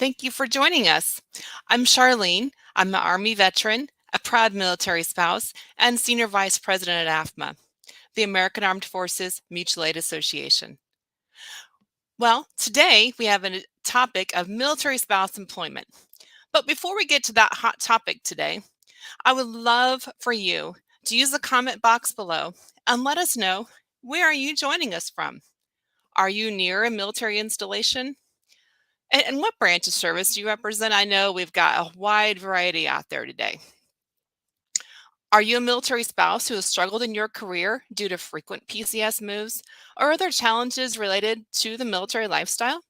Thank you for joining us. I'm Charlene. I'm an Army veteran, a proud military spouse, and Senior Vice President at AAFMAA, the American Armed Forces Mutual Aid Association. Well, today we have a topic of military spouse employment. But before we get to that hot topic today, I would love for you to use the comment box below and let us know, where are you joining us from? Are you near a military installation? And what branch of service do you represent? I know we've got a wide variety out there today. Are you a military spouse who has struggled in your career due to frequent PCS moves or other challenges related to the military lifestyle?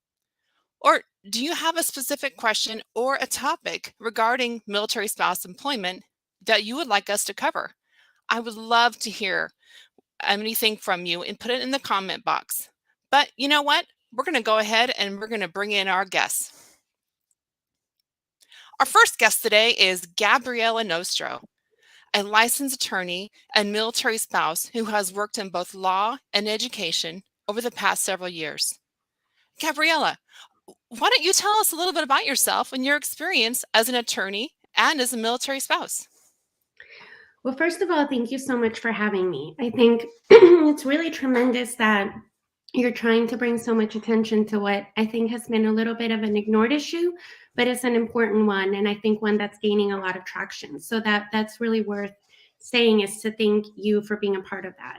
Or do you have a specific question or a topic regarding military spouse employment that you would like us to cover? I would love to hear anything from you and put it in the comment box. But you know what? We're going to go ahead and we're going to bring in our guests. Our first guest today is Gabriella Nostro, a licensed attorney and military spouse who has worked in both law and education over the past several years. Gabriella, why don't you tell us a little bit about yourself and your experience as an attorney and as a military spouse? Well, first of all, thank you so much for having me. I think it's really tremendous that you're trying to bring so much attention to what I think has been a little bit of an ignored issue, but it's an important one, and I think one that's gaining a lot of traction. So that's really worth saying, is to thank you for being a part of that.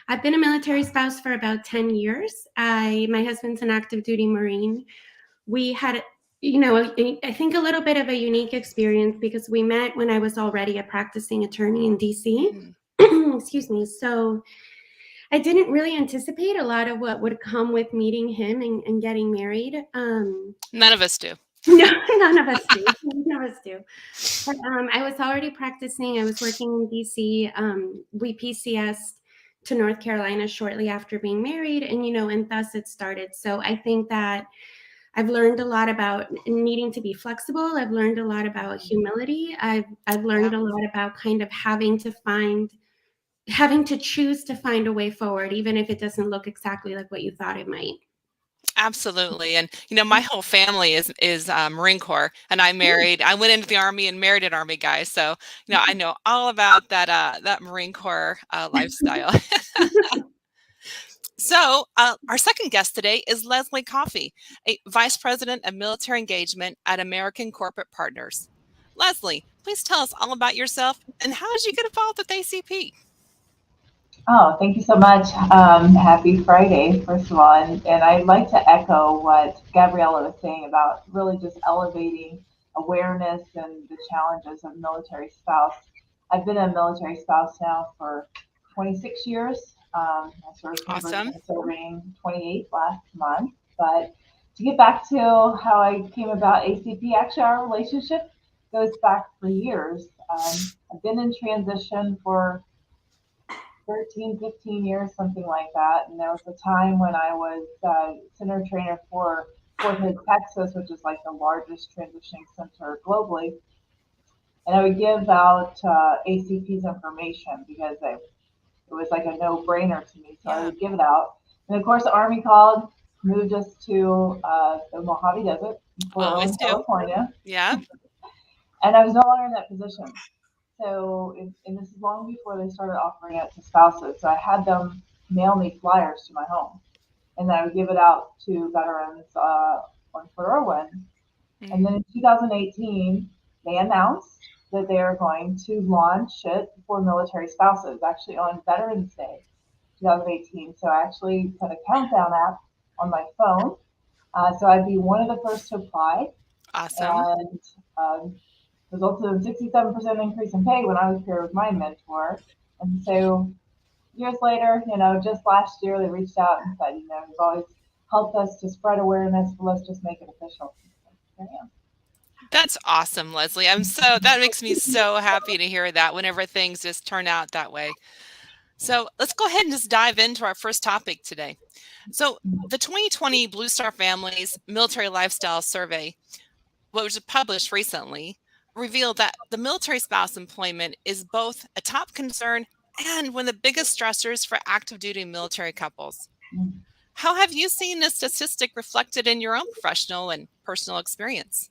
I've been a military spouse for about 10 years. My husband's an active duty Marine. We had, I think a little bit of a unique experience because we met when I was already a practicing attorney in DC. Excuse me. So I didn't really anticipate a lot of what would come with meeting him and getting married. None of us do. No, none of us do. None of us do. But I was already practicing. I was working in DC. We PCS'd to North Carolina shortly after being married, and thus it started. So I think that I've learned a lot about needing to be flexible. I've learned a lot about humility. I've learned a lot about kind of having to choose to find a way forward, even if it doesn't look exactly like what you thought it might. Absolutely. And, my whole family is Marine Corps, and I went into the Army and married an Army guy. So, I know all about that Marine Corps lifestyle. So our second guest today is Leslie Coffey, a Vice President of Military Engagement at American Corporate Partners. Leslie, please tell us all about yourself and how did you get involved with ACP? Oh, thank you so much. Happy Friday, first of all. And I'd like to echo what Gabriella was saying about really just elevating awareness and the challenges of military spouse. I've been a military spouse now for 26 years. I served Awesome. serving 28 last month. But to get back to how I came about ACP, actually our relationship goes back for years. I've been in transition for 13, 15 years, something like that. And there was a time when I was center trainer for Fort Hood, Texas, which is like the largest transitioning center globally. And I would give out ACP's information because it was like a no-brainer to me. So I would give it out. And of course, the Army called, moved us to the Mojave Desert in California. Yeah. And I was no longer in that position. So, and this is long before they started offering it to spouses. So I had them mail me flyers to my home, and then I would give it out to veterans on Fort Irwin. Mm-hmm. And then in 2018, they announced that they are going to launch it for military spouses, actually on Veterans Day, 2018. So I actually put a countdown app on my phone. So I'd be one of the first to apply. Awesome. And resulted in a 67% increase in pay when I was paired with my mentor. And so years later, just last year, they reached out and said, you've always helped us to spread awareness, but let's just make it official. So, yeah. That's awesome, Leslie. That makes me so happy to hear that whenever things just turn out that way. So let's go ahead and just dive into our first topic today. So the 2020 Blue Star Families Military Lifestyle Survey, what was published recently, revealed that the military spouse employment is both a top concern and one of the biggest stressors for active duty military couples. How have you seen this statistic reflected in your own professional and personal experience?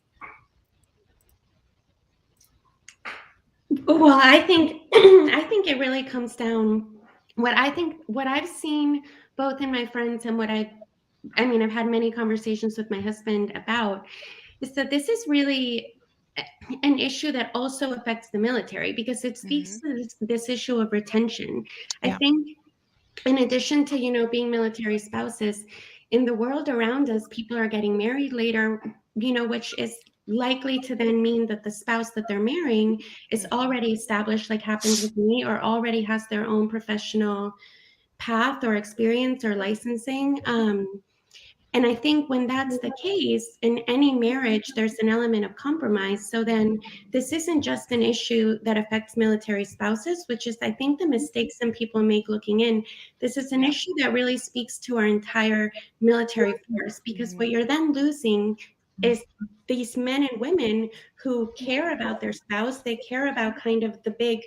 Well, I think I think it really comes down what I've seen both in my friends and I've had many conversations with my husband about is that this is really an issue that also affects the military because it speaks Mm-hmm. to this issue of retention. I Yeah. think in addition to, being military spouses, in the world around us, people are getting married later, which is likely to then mean that the spouse that they're marrying is already established, like happened with me, or already has their own professional path or experience or licensing. And I think when that's the case in any marriage, there's an element of compromise. So then this isn't just an issue that affects military spouses, which is, I think, the mistake some people make looking in. This is an Yeah. issue that really speaks to our entire military force, because what you're then losing is these men and women who care about their spouse. They care about kind of the big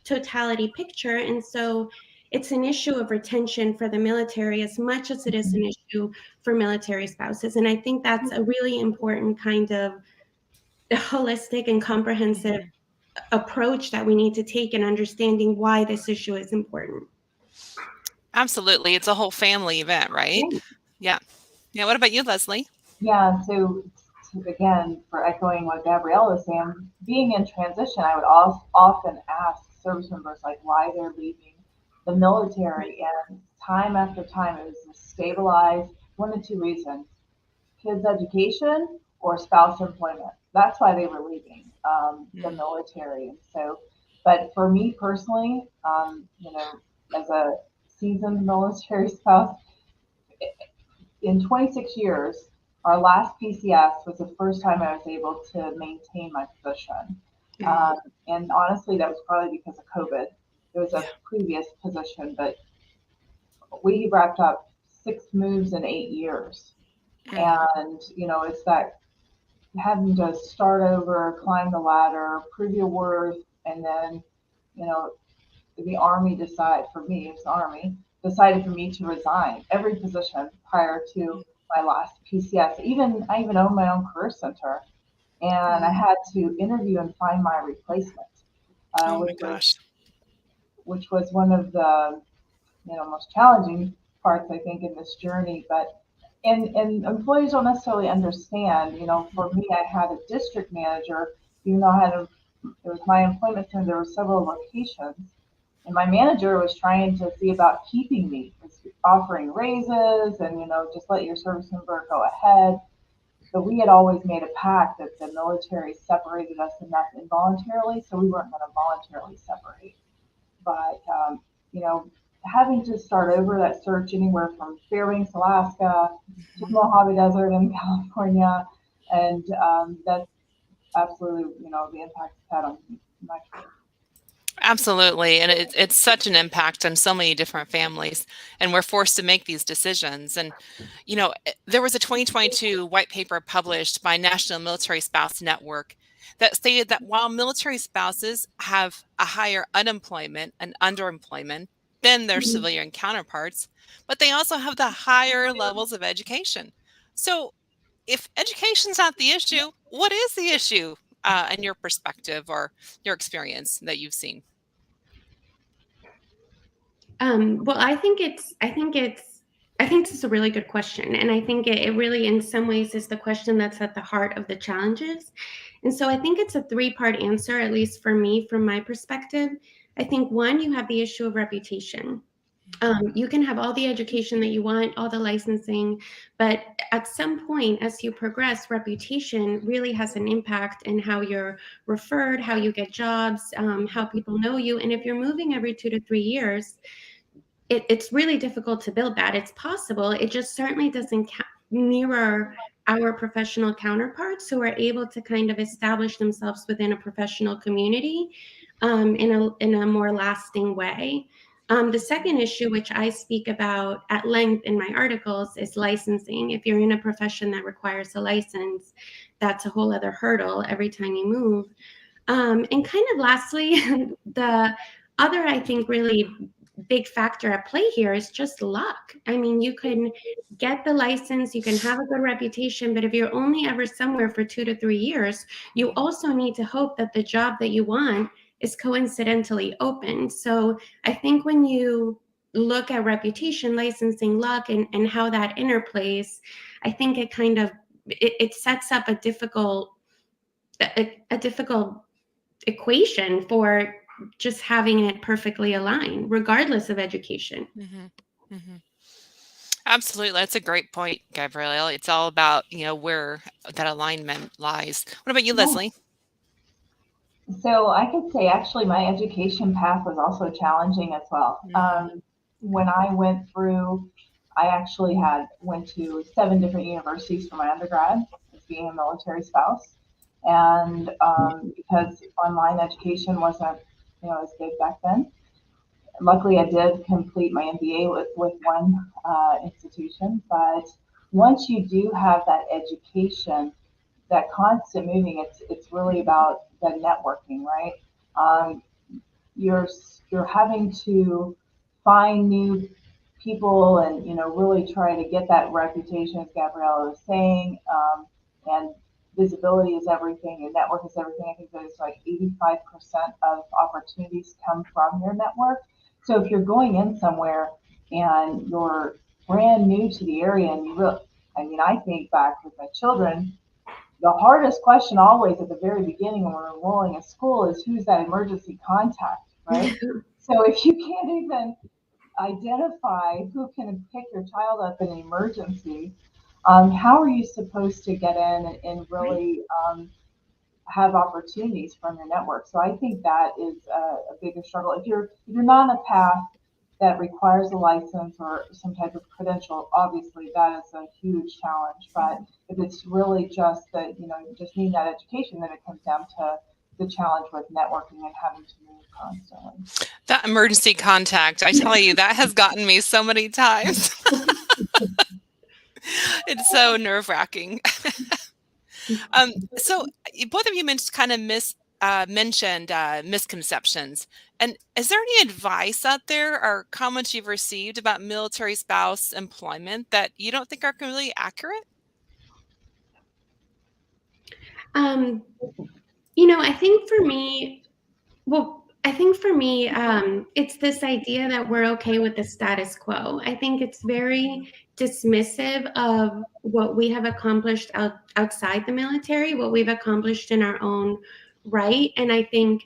totality picture. And so it's an issue of retention for the military as much as it is an issue for military spouses. And I think that's a really important kind of holistic and comprehensive approach that we need to take in understanding why this issue is important. Absolutely. It's a whole family event, right? Right. Yeah. Yeah. What about you, Leslie? Yeah, so again, for echoing what Gabrielle was saying, being in transition, I would often ask service members like why they're leaving the military, and time after time it was to stabilize one of two reasons: kids' education or spouse employment. That's why they were leaving the military. And so, but for me personally, as a seasoned military spouse, in 26 years, our last PCS was the first time I was able to maintain my position. Um, and honestly, that was probably because of COVID. It was a Yeah. previous position, but we wrapped up 6 moves in 8 years. And, it's that having to start over, climb the ladder, prove your worth, and then, you know, the Army decided for me, it's the Army, decided for me to resign every position prior to my last PCS. I even owned my own career center, and I had to interview and find my replacement, uh, Oh my which was gosh. which was one of the most challenging parts I think in this journey. But and employees don't necessarily understand. For me, I had a district manager, even though it was my employment center. There were several locations, and my manager was trying to see about keeping me, was offering raises, and just let your service member go ahead. But we had always made a pact that the military separated us enough involuntarily, so we weren't going to voluntarily separate. But you know, having to start over that search anywhere from Fairbanks, Alaska, to the Mojave Desert in California, and that's absolutely the impact it's had on my career. Absolutely. And it's such an impact on so many different families. And we're forced to make these decisions. And, there was a 2022 white paper published by National Military Spouse Network that stated that while military spouses have a higher unemployment and underemployment than their civilian counterparts, but they also have the higher levels of education. So if education's not the issue, what is the issue in your perspective or your experience that you've seen? Well, I think this is a really good question. And I think it really, in some ways, is the question that's at the heart of the challenges. And so I think it's a three-part answer, at least for me, from my perspective. I think one, you have the issue of reputation. You can have all the education that you want, all the licensing, but at some point, as you progress, reputation really has an impact in how you're referred, how you get jobs, how people know you. And if you're moving every 2 to 3 years, it's really difficult to build that. It's possible. It just certainly doesn't mirror our professional counterparts who are able to kind of establish themselves within a professional community in a more lasting way. The second issue, which I speak about at length in my articles, is licensing. If you're in a profession that requires a license, that's a whole other hurdle every time you move. And kind of lastly, the other, I think, really big factor at play here is just luck. I mean, you can get the license, you can have a good reputation, but if you're only ever somewhere for 2 to 3 years, you also need to hope that the job that you want is coincidentally open. So I think when you look at reputation, licensing, luck, and how that interplays, I think it kind of it sets up a difficult equation for just having it perfectly aligned, regardless of education. Mm-hmm. Mm-hmm. Absolutely. That's a great point, Gabrielle. It's all about, where that alignment lies. What about you, Yeah. Leslie? So I could say actually my education path was also challenging as well. When I went through, I actually went to 7 different universities for my undergrad as being a military spouse. And because online education wasn't, as big back then, luckily I did complete my MBA with one institution. But once you do have that education, that constant moving, it's really about the networking, right? Um, you're having to find new people and really try to get that reputation, as Gabriella was saying, and visibility is everything, your network is everything. I think there's like 85% of opportunities come from your network. So if you're going in somewhere and you're brand new to the area and I think back with my children, the hardest question always at the very beginning when we're enrolling in school is who's that emergency contact, right? So if you can't even identify who can pick your child up in an emergency, how are you supposed to get in and really have opportunities from your network? So I think that is a bigger struggle. If you're not on a path that requires a license or some type of credential, obviously that is a huge challenge. But if it's really just that, you just need that education, then it comes down to the challenge with networking and having to move constantly. That emergency contact, I tell you, that has gotten me so many times. It's so nerve-wracking. So both of you mentioned misconceptions. And is there any advice out there or comments you've received about military spouse employment that you don't think are really accurate? I think for me, it's this idea that we're okay with the status quo. I think it's very dismissive of what we have accomplished outside the military, what we've accomplished in our own right. And I think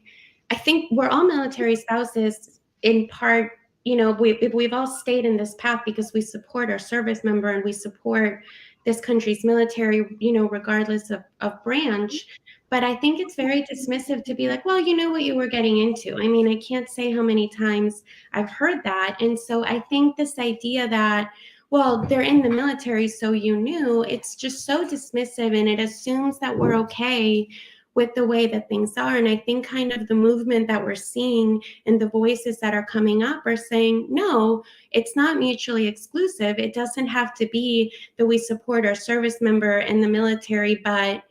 we're all military spouses in part. We've all stayed in this path because we support our service member and we support this country's military, regardless of branch. But I think it's very dismissive to be like, well, you know what you were getting into. I mean, I can't say how many times I've heard that. And so I think this idea that, well, they're in the military, so you knew, it's just so dismissive and it assumes that we're okay with the way that things are. And I think kind of the movement that we're seeing and the voices that are coming up are saying, no, it's not mutually exclusive. It doesn't have to be that we support our service member in the military, but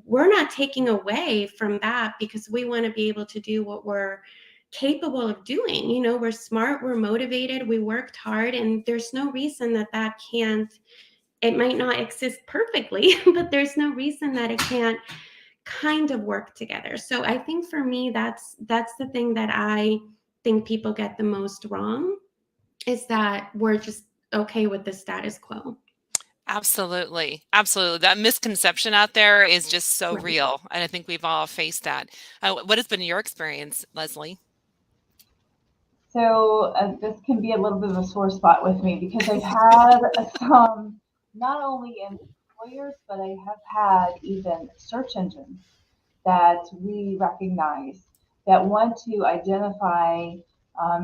we're not taking away from that because we want to be able to do what we're capable of doing. We're smart, we're motivated, we worked hard, and there's no reason that can't, it might not exist perfectly, but there's no reason that it can't kind of work together. So I think for me, that's the thing that I think people get the most wrong, is that we're just okay with the status quo. Absolutely. Absolutely. That misconception out there is just so Right. real. And I think we've all faced that. What has been your experience, Leslie? So this can be a little bit of a sore spot with me because I've had some, not only employers, but I have had even search engines that we recognize that want to identify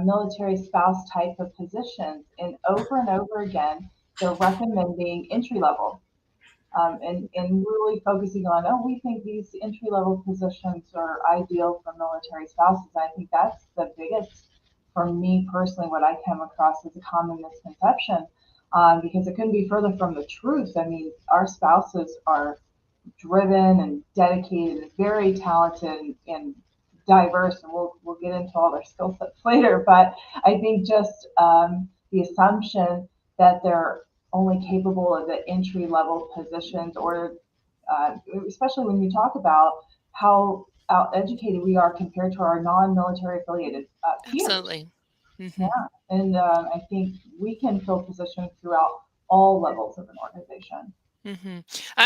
military spouse type of positions. And over again, they're recommending entry level. And really focusing on, oh, we think these entry level positions are ideal for military spouses. I think that's the biggest, for me personally, what I come across as a common misconception, because it couldn't be further from the truth. I mean, our spouses are driven and dedicated and very talented and diverse, and we'll we'll get into all their skill sets later, but I think just the assumption that they're only capable of the entry level positions, or especially when you talk about how educated we are compared to our non-military affiliated peers. Absolutely. Mm-hmm. Yeah, and I think we can fill positions throughout all levels of an organization. Mm-hmm.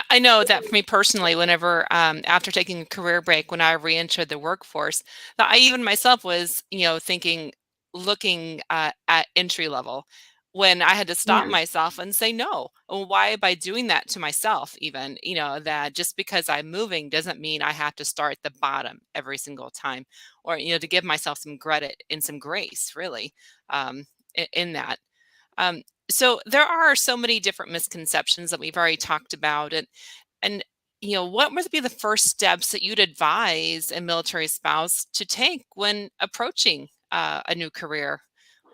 I know that for me personally, whenever after taking a career break, when I re-entered the workforce, that I even myself was, thinking, looking at entry level, when I had to stop Yeah. myself and say no. Well, why am I doing that to myself? Even, that just because I'm moving doesn't mean I have to start at the bottom every single time, or to give myself some credit and some grace, really, in that. Um, so there are so many different misconceptions that we've already talked about, and what would be the first steps that you'd advise a military spouse to take when approaching a new career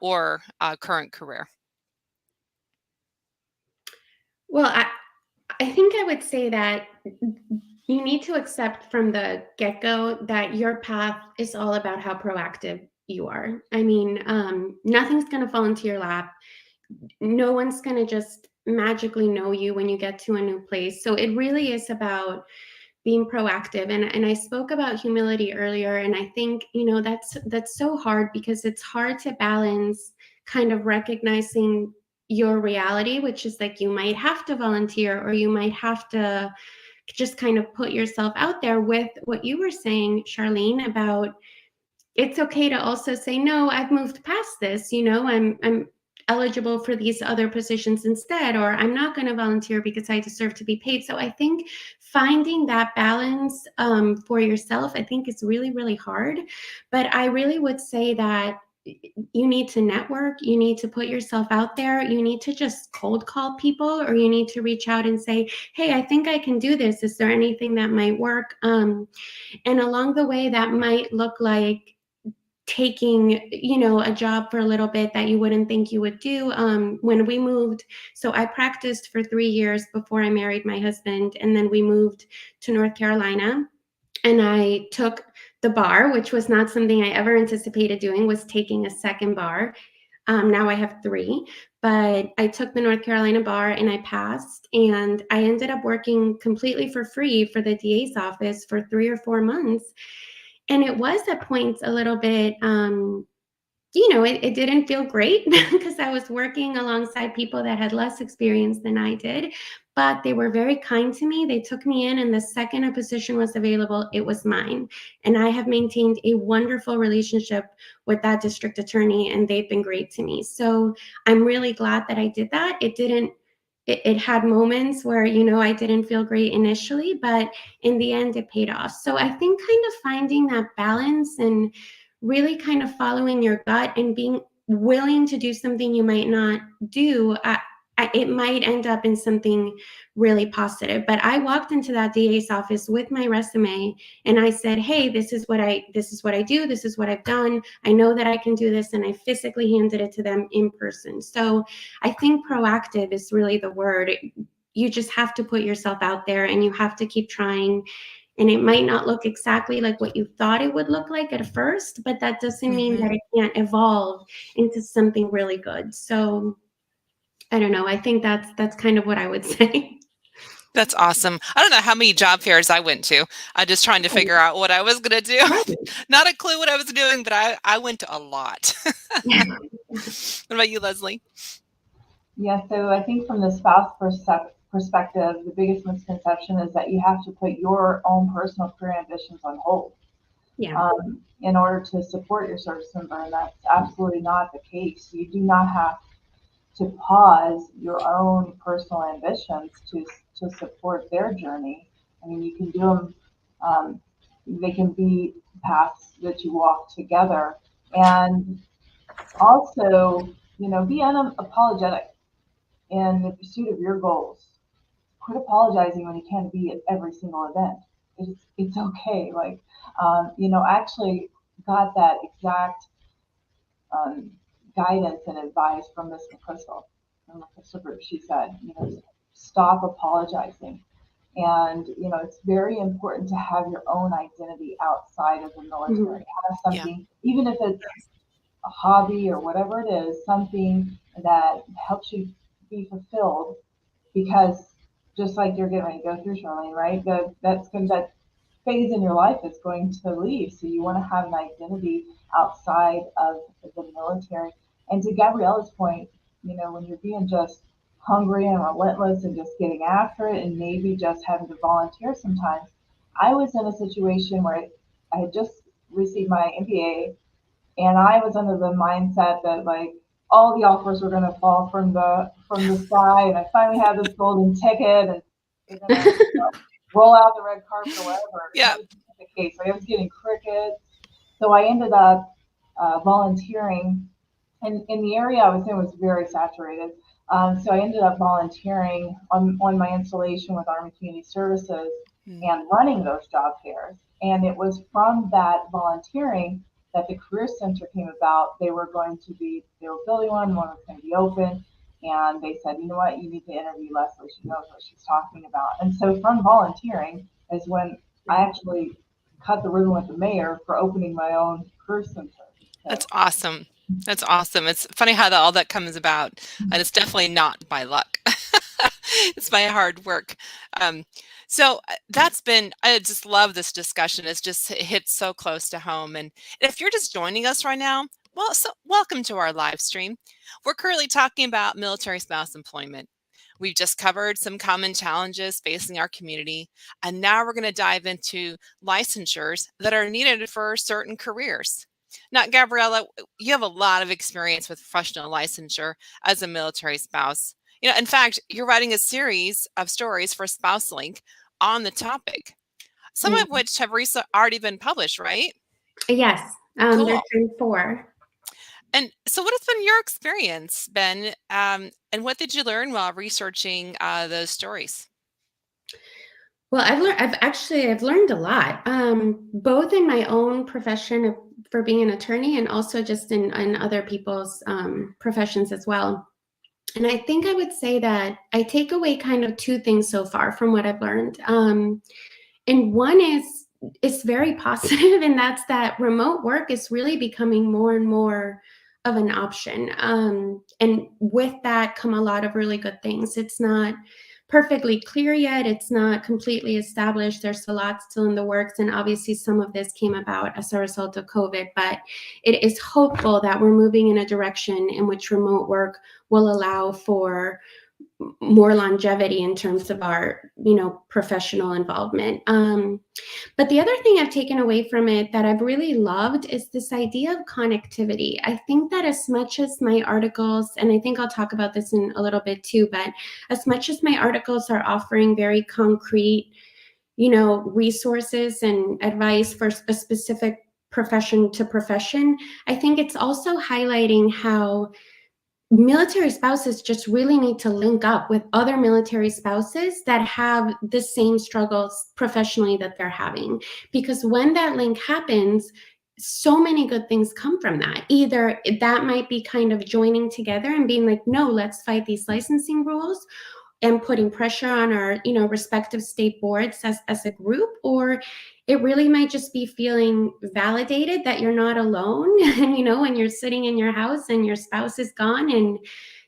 or a current career? Well, I think I would say that you need to accept from the get-go that your path is all about how proactive you are. I mean, nothing's going to fall into your lap. No one's going to just magically know you when you get to a new place. So it really is about being proactive. And I spoke about humility earlier, and I think, that's so hard because it's hard to balance kind of recognizing your reality, which is like you might have to volunteer or you might have to just kind of put yourself out there, with what you were saying, Charlene, about it's okay to also say, no, I've moved past this, I'm eligible for these other positions instead, or I'm not going to volunteer because I deserve to be paid. So I think finding that balance for yourself, I think is really, really hard. But I really would say that you need to network, you need to put yourself out there, you need to just cold call people, or you need to reach out and say, hey, I think I can do this. Is there anything that might work? And along the way, that might look like taking a job for a little bit that you wouldn't think you would do. When we moved, so I practiced for 3 years before I married my husband, and then we moved to North Carolina, and I took the bar, which was not something I ever anticipated doing, was taking a second bar. Now I have three, but I took the North Carolina bar and I passed, and I ended up working completely for free for the DA's office for 3 or 4 months. And it was at points a little bit, it didn't feel great because I was working alongside people that had less experience than I did, but they were very kind to me. They took me in, and the second a position was available, it was mine. And I have maintained a wonderful relationship with that district attorney, and they've been great to me. So I'm really glad that I did that. It had moments where, I didn't feel great initially, but in the end, it paid off. So I think kind of finding that balance and really kind of following your gut and being willing to do something you might not do, it might end up in something really positive. But I walked into that DA's office with my resume and I said, hey, this is what I do. This is what I've done. I know that I can do this. And I physically handed it to them in person. So I think proactive is really the word. You just have to put yourself out there and you have to keep trying. And it might not look exactly like what you thought it would look like at first, but that doesn't mean that it can't evolve into something really good. So I don't know. I think that's kind of what I would say. That's awesome. I don't know how many job fairs I went to. I just trying to figure out what I was going to do. Right. Not a clue what I was doing, but I went to a lot. What about you, Leslie? Yeah, so I think from the spouse perspective, the biggest misconception is that you have to put your own personal career ambitions on hold Yeah. in order to support your service member, and that's absolutely not the case. You do not have to pause your own personal ambitions to support their journey. I mean, you can do them, they can be paths that you walk together. And also, be unapologetic in the pursuit of your goals. Quit apologizing when you can't be at every single event. It's okay. Like, I actually got that exact um, guidance and advice from Miss McChrystal, from the Crystal Group. She said, stop apologizing. And, it's very important to have your own identity outside of the military. Have Yeah. something, even if it's a hobby or whatever it is, something that helps you be fulfilled. Because just like you're getting ready to go through, Charlene, right? That phase in your life is going to leave. So you want to have an identity outside of the military. And to Gabriella's point, when you're being just hungry and relentless and just getting after it and maybe just having to volunteer sometimes, I was in a situation where I had just received my MBA and I was under the mindset that like all the offers were going to fall from the sky, and I finally had this golden ticket, and they're going to roll out the red carpet or whatever. And Yeah. that was not the case. I was getting crickets, so I ended up volunteering, and in the area I was in was very saturated. So I ended up volunteering on my installation with Army Community Services and running those job fairs. And it was from that volunteering that the Career Center came about. They were building one was going to be open. And they said, you know what, you need to interview Leslie. She knows what she's talking about. And so from volunteering is when I actually cut the ribbon with the mayor for opening my own Career Center. So, That's awesome. That's awesome. It's funny how all that comes about, and it's definitely not by luck. It's by hard work. So I just love this discussion. It's just hit so close to home. And if you're just joining us right now, well, so welcome to our live stream. We're currently talking about military spouse employment. We've just covered some common challenges facing our community, and now we're going to dive into licensures that are needed for certain careers. Now, Gabriella, you have a lot of experience with professional licensure as a military spouse. In fact, you're writing a series of stories for Spouse Link on the topic, some of which have already been published, right? Yes, Cool. there's been 4. And so what has been your experience, Ben? And what did you learn while researching those stories? Well, I've learned a lot, both in my own profession for being an attorney and also just in other people's professions as well. And I think I would say that I take away kind of 2 things so far from what I've learned. And one is it's very positive, and that's that remote work is really becoming more and more of an option. And with that come a lot of really good things. It's not perfectly clear yet. It's not completely established. There's a lot still in the works. And obviously, some of this came about as a result of COVID. But it is hopeful that we're moving in a direction in which remote work will allow for more longevity in terms of our, professional involvement. But the other thing I've taken away from it that I've really loved is this idea of connectivity. I think that as much as my articles, and I think I'll talk about this in a little bit too, but as much as my articles are offering very concrete, resources and advice for a specific profession to profession, I think it's also highlighting how military spouses just really need to link up with other military spouses that have the same struggles professionally that they're having. Because when that link happens, so many good things come from that. Either that might be kind of joining together and being like, no, let's fight these licensing rules, and putting pressure on our, respective state boards as a group, or it really might just be feeling validated that you're not alone. And, when you're sitting in your house and your spouse is gone and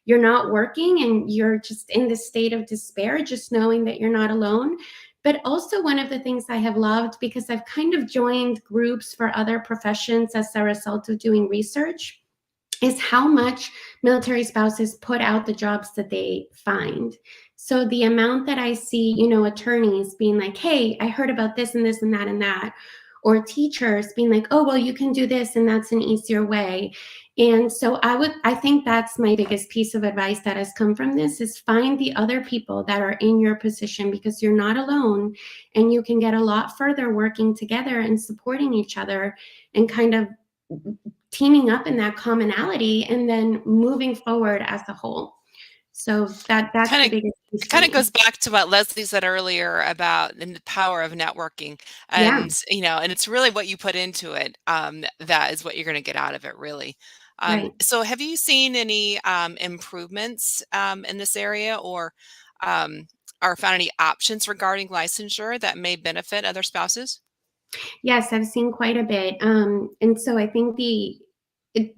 you're not working and you're just in this state of despair, just knowing that you're not alone. But also one of the things I have loved, because I've kind of joined groups for other professions as a result of doing research, is how much military spouses put out the jobs that they find. So the amount that I see, attorneys being like, hey, I heard about this and this and that and that, or teachers being like, oh, well, you can do this and that's an easier way. And so I think that's my biggest piece of advice that has come from this is find the other people that are in your position, because you're not alone and you can get a lot further working together and supporting each other and kind of teaming up in that commonality and then moving forward as a whole. So that's the biggest piece. It kind of goes back to what Leslie said earlier about the power of networking, and and it's really what you put into it. That is what you're going to get out of it, really. Right. So, have you seen any improvements in this area, or or found any options regarding licensure that may benefit other spouses? Yes, I've seen quite a bit. And so I think it,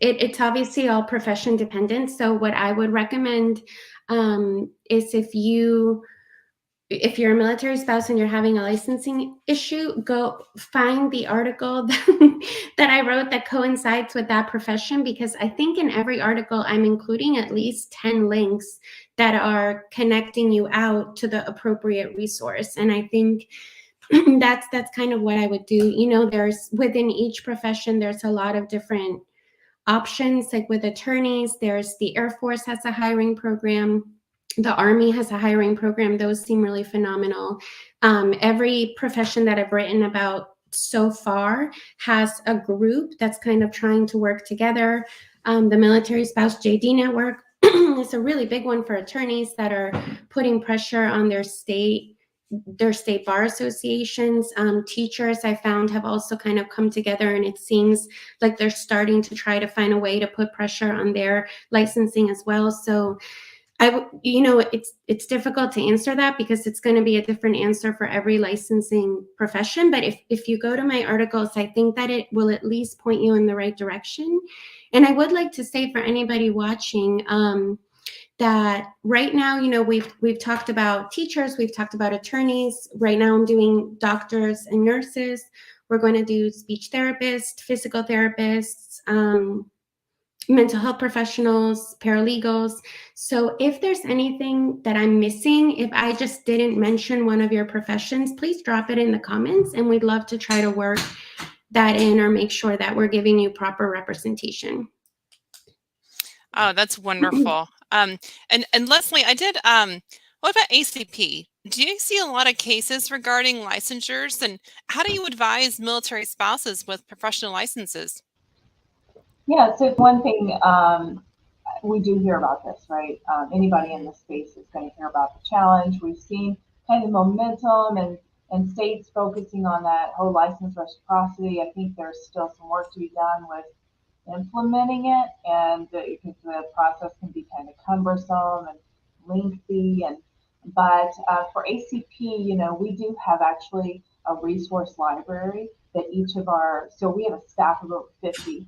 it's obviously all profession dependent. So what I would recommend is if you're a military spouse and you're having a licensing issue, go find the article that I wrote that coincides with that profession, because I think in every article I'm including at least 10 links that are connecting you out to the appropriate resource. And I think that's kind of what I would do. You know, there's within each profession, there's a lot of different options. Like with attorneys, there's the Air Force has a hiring program. The Army has a hiring program. Those seem really phenomenal. Every profession that I've written about so far has a group that's kind of trying to work together. The Military Spouse JD Network is a really big one for attorneys that are putting pressure on their state bar associations. Teachers I found have also kind of come together, and it seems like they're starting to try to find a way to put pressure on their licensing as well. So it's difficult to answer that because it's going to be a different answer for every licensing profession. But if you go to my articles, I think that it will at least point you in the right direction. And I would like to say for anybody watching, that right now, we've talked about teachers, we've talked about attorneys. Right now I'm doing doctors and nurses. We're going to do speech therapists, physical therapists, mental health professionals, paralegals. So if there's anything that I'm missing, if I just didn't mention one of your professions, please drop it in the comments, and we'd love to try to work that in or make sure that we're giving you proper representation. Oh, that's wonderful. And Leslie, what about ACP? Do you see a lot of cases regarding licensures, and how do you advise military spouses with professional licenses? Yeah, so one thing we do hear about this, right? Anybody in this space is going to hear about the challenge. We've seen kind of momentum and states focusing on that whole license reciprocity. I think there's still some work to be done with implementing it, and because the process can be kind of cumbersome and lengthy. But for ACP, we do have actually a resource library that so we have a staff of over 50,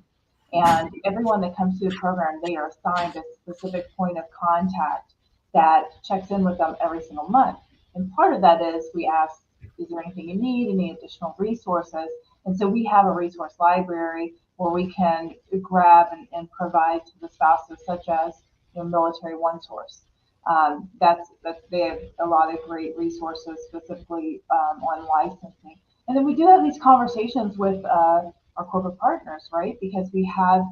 and everyone that comes through the program, they are assigned a specific point of contact that checks in with them every single month. And part of that is we ask, is there anything you need, any additional resources? And so we have a resource library where we can grab and provide to the spouses, such as Military One Source. They have a lot of great resources specifically on licensing. And then we do have these conversations with our corporate partners, right? Because we have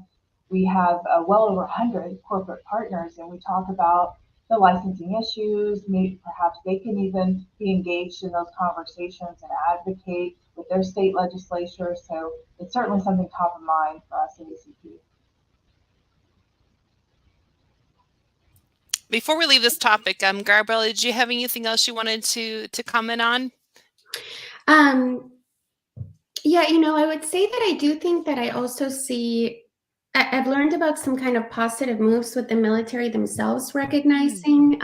well over 100 corporate partners, and we talk about the licensing issues. Maybe perhaps they can even be engaged in those conversations and advocate with their state legislature. So it's certainly something top of mind for us at ACP. Before we leave this topic, Gabriella, did you have anything else you wanted to comment on? Yeah, I would say that I do think that I also see, I've learned about some kind of positive moves with the military themselves recognizing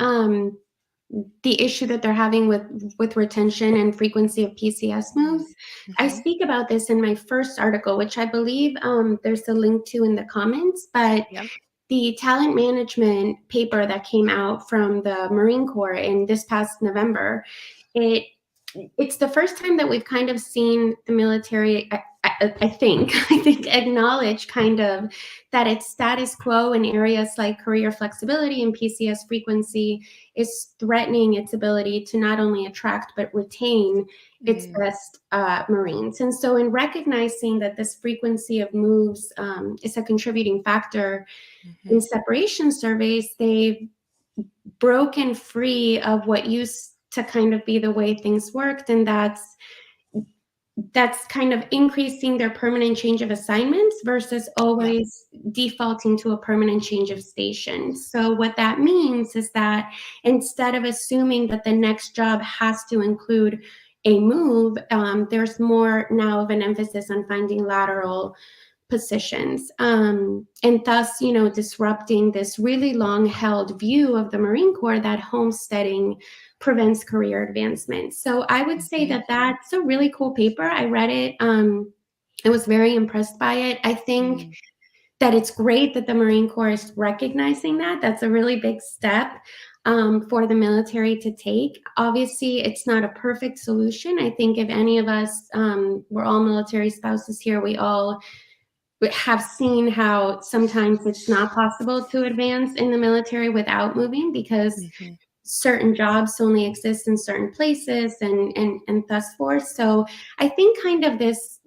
the issue that they're having with retention and frequency of PCS moves. I speak about this in my first article, which I believe there's a link to in the comments, but the talent management paper that came out from the Marine Corps in this past November, it's the first time that we've kind of seen the military, I think acknowledge kind of that its status quo in areas like career flexibility and PCS frequency is threatening its ability to not only attract but retain its best Marines. And so in recognizing that this frequency of moves is a contributing factor in separation surveys, they've broken free of what used to kind of be the way things worked, and that's kind of increasing their permanent change of assignments versus always defaulting to a permanent change of station. So what that means is that instead of assuming that the next job has to include a move, there's more now of an emphasis on finding lateral positions, and thus, disrupting this really long held view of the Marine Corps that homesteading prevents career advancement. So I would say that that's a really cool paper. I read it. I was very impressed by it. I think that it's great that the Marine Corps is recognizing that. That's a really big step for the military to take. Obviously, it's not a perfect solution. I think if any of us, we're all military spouses here, we all have seen how sometimes it's not possible to advance in the military without moving because certain jobs only exist in certain places and thus forth. So I think kind of this,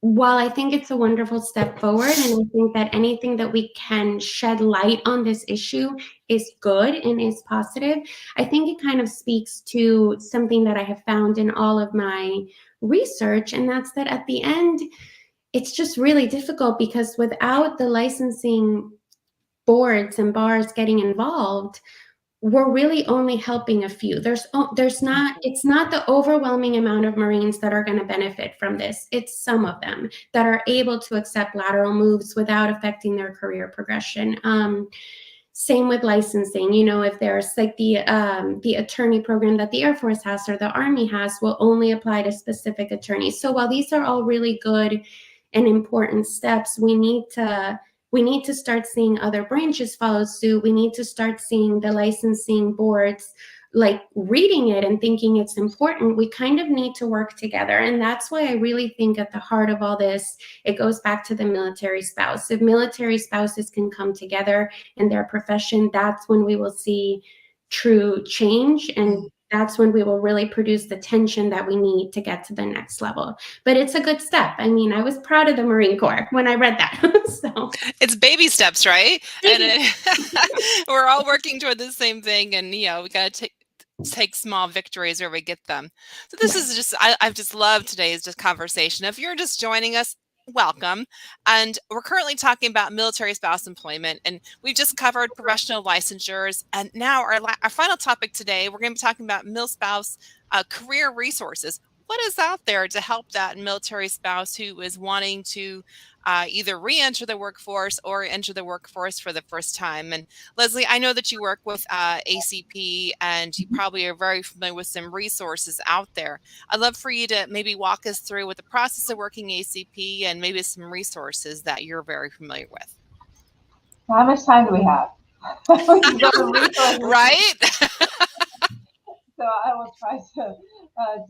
while I think it's a wonderful step forward, and I think that anything that we can shed light on this issue is good and is positive, I think it kind of speaks to something that I have found in all of my research, and that's that at the end, it's just really difficult because without the licensing boards and bars getting involved, we're really only helping a few. It's not the overwhelming amount of Marines that are going to benefit from this. It's some of them that are able to accept lateral moves without affecting their career progression. Same with licensing. If there's like the attorney program that the Air Force has or the Army has will only apply to specific attorneys. So while these are all really good and important steps, we need to start seeing other branches follow suit. We need to start seeing the licensing boards like reading it and thinking it's important. We kind of need to work together. And that's why I really think at the heart of all this, it goes back to the military spouse. If military spouses can come together in their profession, that's when we will see true change. And that's when we will really produce the tension that we need to get to the next level. But it's a good step. I mean, I was proud of the Marine Corps when I read that. So it's baby steps, right? And we're all working toward the same thing. And, we got to take small victories where we get them. So this is just, I've just loved today's just conversation. If you're just joining us, welcome. And we're currently talking about military spouse employment, and we've just covered professional licensures. And now our final topic today, we're going to be talking about mil spouse career resources. What is out there to help that military spouse who is wanting to either re-enter the workforce or enter the workforce for the first time? And Leslie, I know that you work with ACP, and you probably are very familiar with some resources out there. I'd love for you to maybe walk us through with the process of working ACP and maybe some resources that you're very familiar with. How much time do we have? We can go to resources. Right? So I will try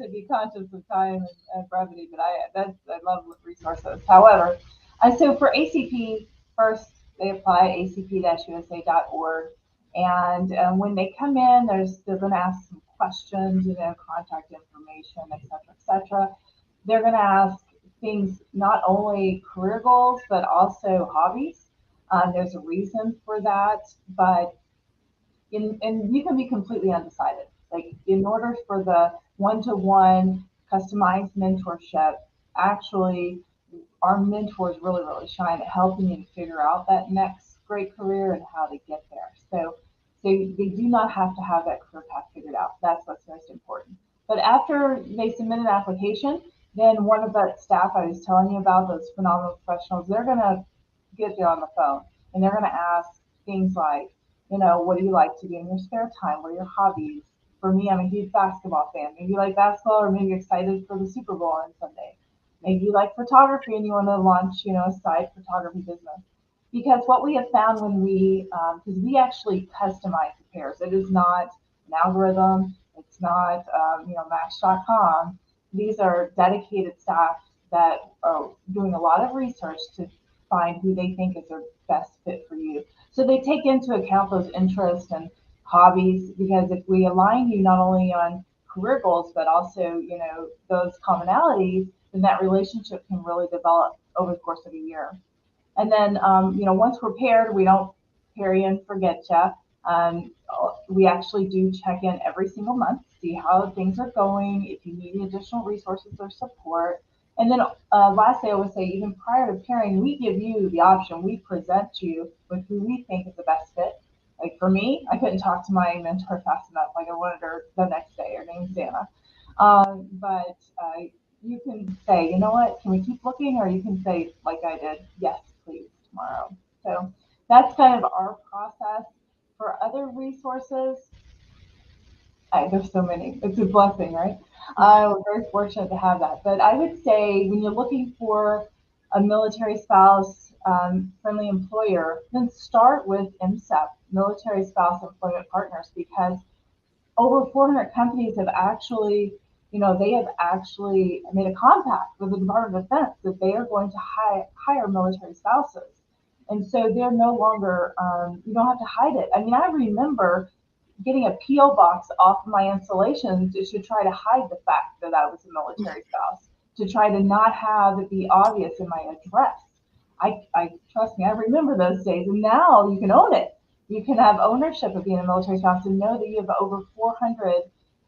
to be conscious of time and brevity, but I love resources. However, so for ACP, first they apply acp-usa.org, and when they come in, they're going to ask some questions, contact information, et cetera. They're going to ask things, not only career goals but also hobbies. There's a reason for that, but and you can be completely undecided. Like, in order for the one-to-one customized mentorship, actually, our mentors really, really shine at helping you to figure out that next great career and how to get there. So they do not have to have that career path figured out. That's what's most important. But after they submit an application, then one of that staff I was telling you about, those phenomenal professionals, they're going to get there on the phone, and they're going to ask things like, what do you like to do in your spare time? What are your hobbies? For me, I'm a huge basketball fan. Maybe you like basketball, or maybe you're excited for the Super Bowl on Sunday. Maybe you like photography and you want to launch, a side photography business. Because what we have found when because we actually customize the pairs. It is not an algorithm. It's not, Match.com. These are dedicated staff that are doing a lot of research to find who they think is their best fit for you. So they take into account those interests and hobbies, because if we align you not only on career goals, but also, those commonalities, then that relationship can really develop over the course of a year. And then, once we're paired, we don't pair you and forget you. We actually do check in every single month, see how things are going, if you need additional resources or support. And then lastly, I would say, even prior to pairing, we give you the option. We present you with who we think is the best fit. Like, for me, I couldn't talk to my mentor fast enough. Like, I wanted her the next day. Her name's Dana. But you can say, you know what, can we keep looking? Or you can say, like I did, yes, please, tomorrow. So that's kind of our process. For other resources, There's so many. It's a blessing, right? We're very fortunate to have that. But I would say when you're looking for a military spouse friendly employer, then start with MSEP, Military Spouse Employment Partners, because over 400 companies have actually, they have actually made a compact with the Department of Defense that they are going to hire military spouses. And so they're no longer, you don't have to hide it. I mean, I remember getting a P.O. box off of my installations to try to hide the fact that I was a military spouse, to try to not have it be obvious in my address. I trust me, I remember those days. And now you can own it. You can have ownership of being a military spouse and know that you have over 400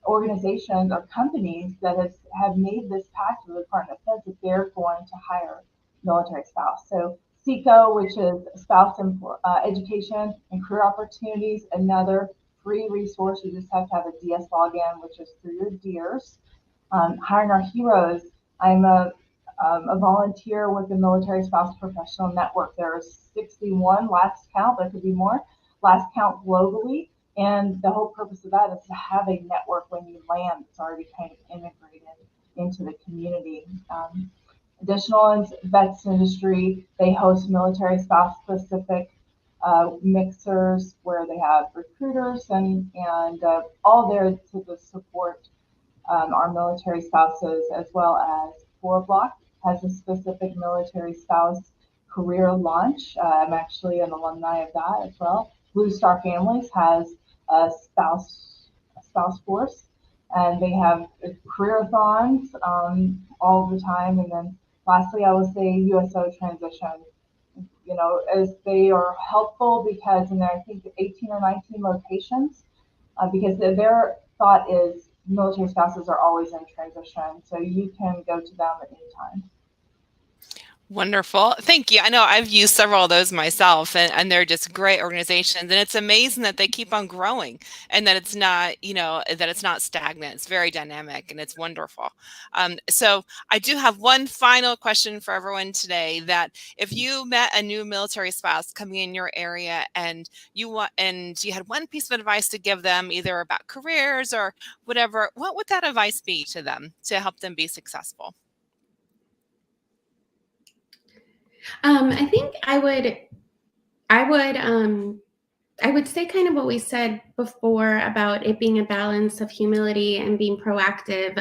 organizations or companies that have made this pact with the Department of Defense that they're going to hire military spouse. So SECO, which is spouse education and career opportunities, another free resource. You just have to have a DS login, which is through your DEERS. Hiring Our Heroes. I'm a volunteer with the Military Spouse Professional Network. There are 61 last count, there could be more, last count globally. And the whole purpose of that is to have a network when you land that's already kind of integrated into the community. Additional vets industry, they host military spouse specific mixers where they have recruiters and all there to support our military spouses, as well as 4Block has a specific military spouse career launch. I'm actually an alumni of that as well. Blue Star Families has a spouse force, and they have career-a-thons all the time. And then lastly, I will say USO Transition. As they are helpful because in I think 18 or 19 locations, because their thought is military spouses are always in transition, so you can go to them at any time. Wonderful. Thank you. I know I've used several of those myself, and they're just great organizations. And it's amazing that they keep on growing and that it's not, that it's not stagnant. It's very dynamic and it's wonderful. So I do have one final question for everyone today, that if you met a new military spouse coming in your area and you had one piece of advice to give them, either about careers or whatever, what would that advice be to them to help them be successful? I think I would say kind of what we said before about it being a balance of humility and being proactive.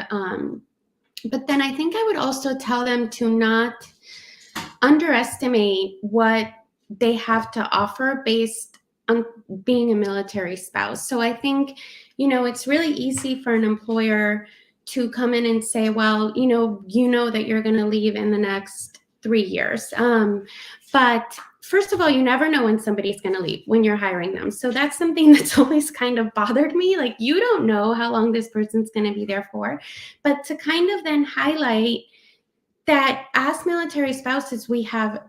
But then I think I would also tell them to not underestimate what they have to offer based on being a military spouse. So I think, it's really easy for an employer to come in and say, well, you know that you're going to leave in the next 3 years. But first of all, you never know when somebody's going to leave when you're hiring them. So that's something that's always kind of bothered me. Like, you don't know how long this person's going to be there for. But to kind of then highlight that as military spouses, we have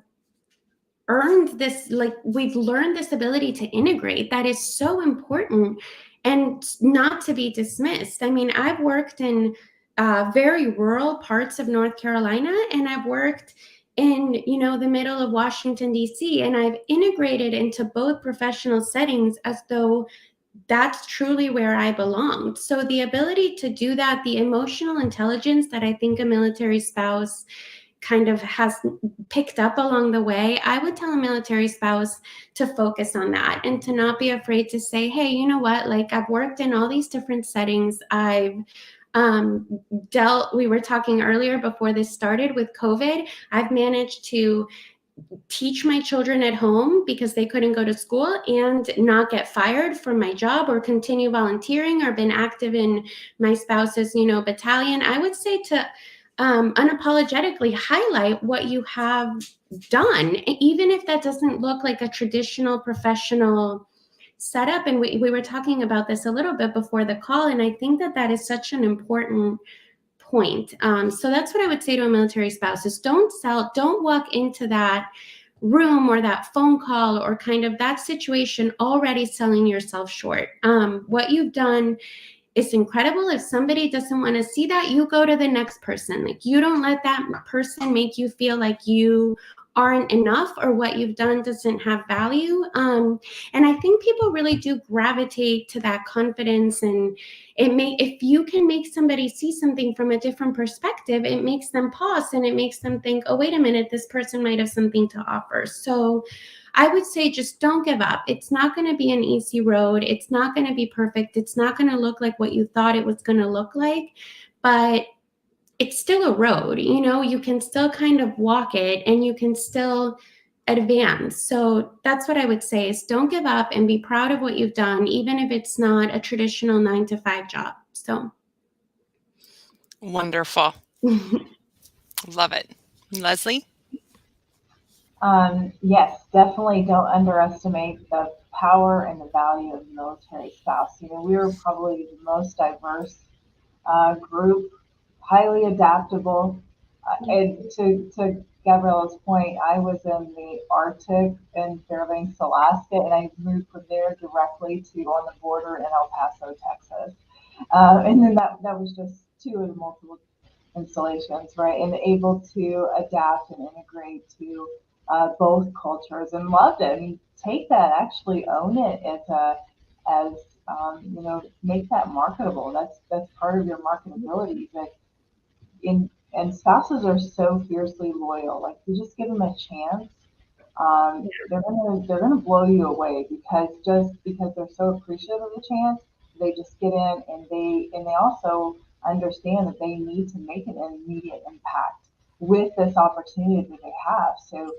earned this, like, we've learned this ability to integrate that is so important and not to be dismissed. I mean, I've worked in very rural parts of North Carolina, and I've worked in, the middle of Washington, D.C., and I've integrated into both professional settings as though that's truly where I belonged. So the ability to do that, the emotional intelligence that I think a military spouse kind of has picked up along the way, I would tell a military spouse to focus on that and to not be afraid to say, hey, you know what, like, I've worked in all these different settings. I've we were talking earlier before this started with COVID. I've managed to teach my children at home because they couldn't go to school and not get fired from my job, or continue volunteering, or been active in my spouse's, battalion. I would say to unapologetically highlight what you have done, even if that doesn't look like a traditional professional setup. And we were talking about this a little bit before the call, and I think that is such an important point. So that's what I would say to a military spouse is don't walk into that room or that phone call or kind of that situation already selling yourself short. What you've done is incredible. If somebody doesn't want to see that, you go to the next person. Like, you don't let that person make you feel like you aren't enough or what you've done doesn't have value. And I think people really do gravitate to that confidence, and if you can make somebody see something from a different perspective, it makes them pause and it makes them think, oh, wait a minute, this person might have something to offer. So I would say just don't give up. It's not going to be an easy road. It's not going to be perfect. It's not going to look like what you thought it was going to look like, but it's still a road. You can still kind of walk it and you can still advance. So that's what I would say is don't give up and be proud of what you've done, even if it's not a traditional 9-to-5 job. So Wonderful. Love it. Leslie? Yes, definitely don't underestimate the power and the value of the military spouse. We were probably the most diverse group, highly adaptable. And to Gabriella's point, I was in the Arctic in Fairbanks, Alaska, and I moved from there directly to on the border in El Paso, Texas. And then that was just two of the multiple installations, right? And able to adapt and integrate to both cultures and loved it. I mean, take that, actually own it as make that marketable. That's part of your marketability. But and spouses are so fiercely loyal. Like, you just give them a chance, they're gonna blow you away, because they're so appreciative of the chance. They just get in, and they also understand that they need to make an immediate impact with this opportunity that they have. So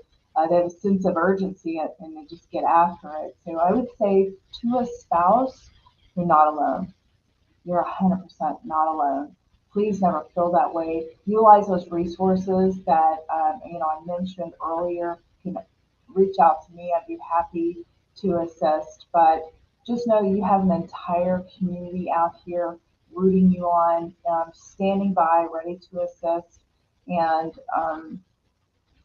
they have a sense of urgency, and they just get after it. So I would say, to a spouse, you're not alone. You're 100% not alone. Please never feel that way. Utilize those resources that I mentioned earlier. You can reach out to me. I'd be happy to assist. But just know you have an entire community out here rooting you on, standing by, ready to assist, and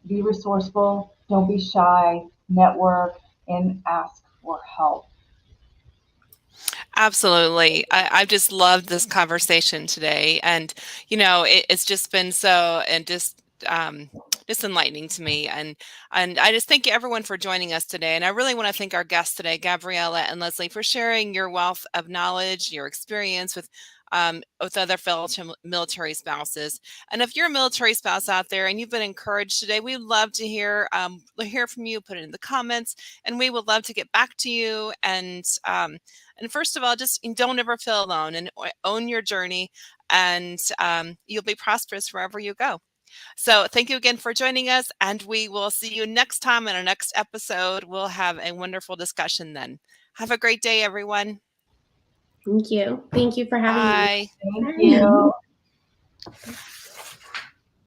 be resourceful. Don't be shy. Network and ask for help. Absolutely. I've just loved this conversation today. And, it's just been so, and just enlightening to me. And I just thank everyone for joining us today. And I really want to thank our guests today, Gabriella and Leslie, for sharing your wealth of knowledge, your experience with other fellow military spouses. And if you're a military spouse out there and you've been encouraged today, we'd love to hear from you. Put it in the comments, and we would love to get back to you. And first of all, just don't ever feel alone, and own your journey, and you'll be prosperous wherever you go. So thank you again for joining us, and we will see you next time in our next episode. We'll have a wonderful discussion then. Have a great day, everyone. Thank you. Thank you for having me. Bye. Thank you.